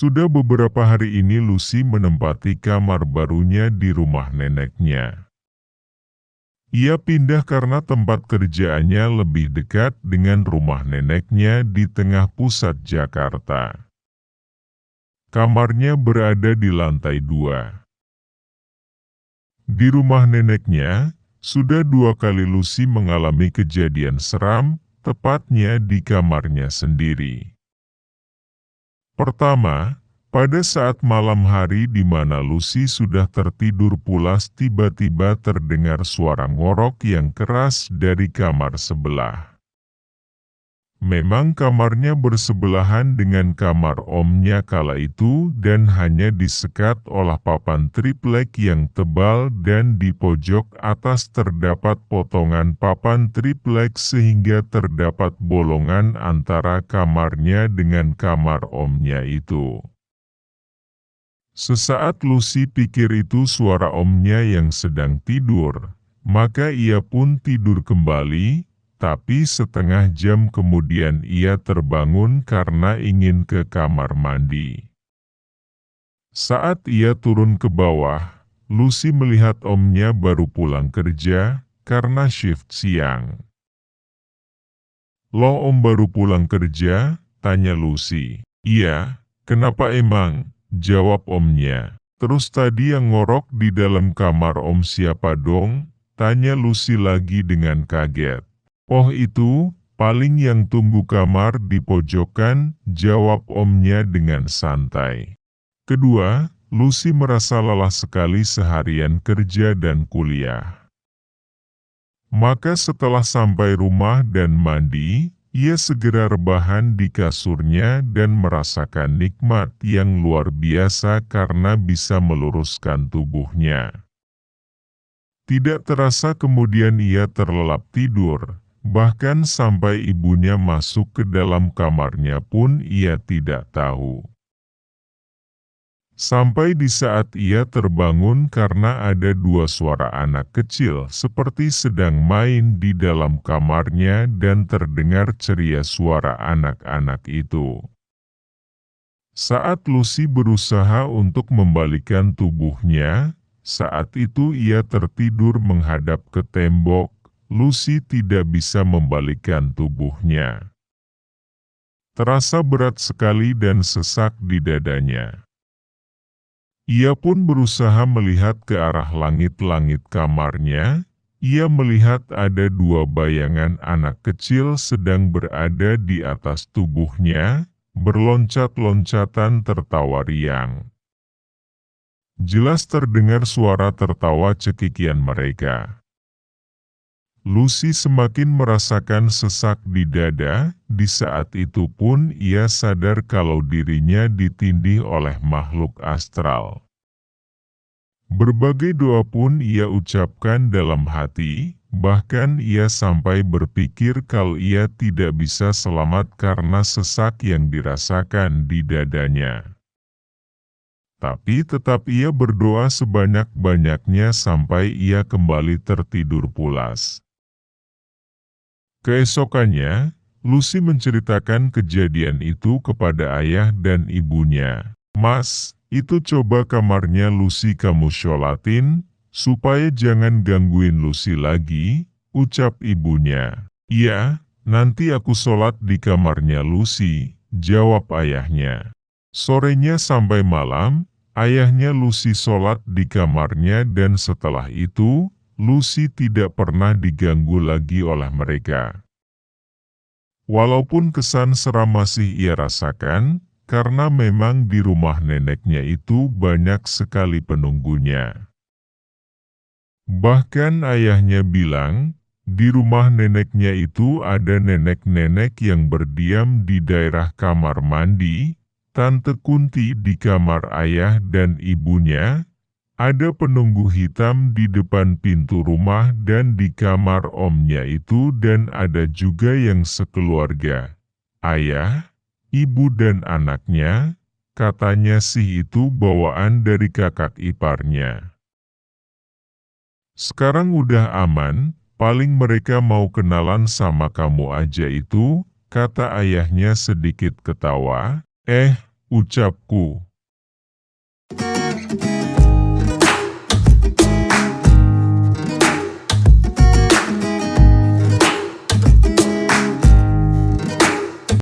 Sudah beberapa hari ini Lucy menempati kamar barunya di rumah neneknya. Ia pindah karena tempat kerjaannya lebih dekat dengan rumah neneknya di tengah pusat Jakarta. Kamarnya berada di lantai 2. Di rumah neneknya, sudah 2 kali Lucy mengalami kejadian seram, tepatnya di kamarnya sendiri. Pertama, pada saat malam hari di mana Lucy sudah tertidur pulas, tiba-tiba terdengar suara ngorok yang keras dari kamar sebelah. Memang kamarnya bersebelahan dengan kamar omnya kala itu dan hanya disekat oleh papan triplek yang tebal dan di pojok atas terdapat potongan papan triplek sehingga terdapat bolongan antara kamarnya dengan kamar omnya itu. Sesaat Lucy pikir itu suara omnya yang sedang tidur, maka ia pun tidur kembali. Tapi setengah jam kemudian ia terbangun karena ingin ke kamar mandi. Saat ia turun ke bawah, Lucy melihat omnya baru pulang kerja karena shift siang. "Loh, om baru pulang kerja?" tanya Lucy. "Iya, kenapa emang?" jawab omnya. "Terus tadi yang ngorok di dalam kamar om siapa dong?" tanya Lucy lagi dengan kaget. "Oh itu, paling yang tunggu kamar di pojokan," jawab omnya dengan santai. Kedua, Lucy merasa lelah sekali seharian kerja dan kuliah. Maka setelah sampai rumah dan mandi, ia segera rebahan di kasurnya dan merasakan nikmat yang luar biasa karena bisa meluruskan tubuhnya. Tidak terasa kemudian ia terlelap tidur. Bahkan sampai ibunya masuk ke dalam kamarnya pun ia tidak tahu. Sampai di saat ia terbangun karena ada 2 suara anak kecil seperti sedang main di dalam kamarnya dan terdengar ceria suara anak-anak itu. Saat Lucy berusaha untuk membalikkan tubuhnya, saat itu ia tertidur menghadap ke tembok. Lucy tidak bisa membalikkan tubuhnya. Terasa berat sekali dan sesak di dadanya. Ia pun berusaha melihat ke arah langit-langit kamarnya. Ia melihat ada 2 bayangan anak kecil sedang berada di atas tubuhnya, berloncat-loncatan tertawa riang. Jelas terdengar suara tertawa cekikian mereka. Lucy semakin merasakan sesak di dada. Di saat itu pun ia sadar kalau dirinya ditindih oleh makhluk astral. Berbagai doa pun ia ucapkan dalam hati, bahkan ia sampai berpikir kalau ia tidak bisa selamat karena sesak yang dirasakan di dadanya. Tapi tetap ia berdoa sebanyak-banyaknya sampai ia kembali tertidur pulas. Keesokannya, Lucy menceritakan kejadian itu kepada ayah dan ibunya. "Mas, itu coba kamarnya Lucy kamu sholatin, supaya jangan gangguin Lucy lagi," ucap ibunya. "Iya, nanti aku sholat di kamarnya Lucy," jawab ayahnya. Sorenya sampai malam, ayahnya Lucy sholat di kamarnya dan setelah itu, Lucy tidak pernah diganggu lagi oleh mereka. Walaupun kesan seram masih ia rasakan, karena memang di rumah neneknya itu banyak sekali penunggunya. Bahkan ayahnya bilang, di rumah neneknya itu ada nenek-nenek yang berdiam di daerah kamar mandi, Tante Kunti di kamar ayah dan ibunya, ada penunggu hitam di depan pintu rumah dan di kamar omnya itu dan ada juga yang sekeluarga. Ayah, ibu dan anaknya, katanya sih itu bawaan dari kakak iparnya. Sekarang udah aman, paling mereka mau kenalan sama kamu aja itu, kata ayahnya sedikit ketawa. ucapku.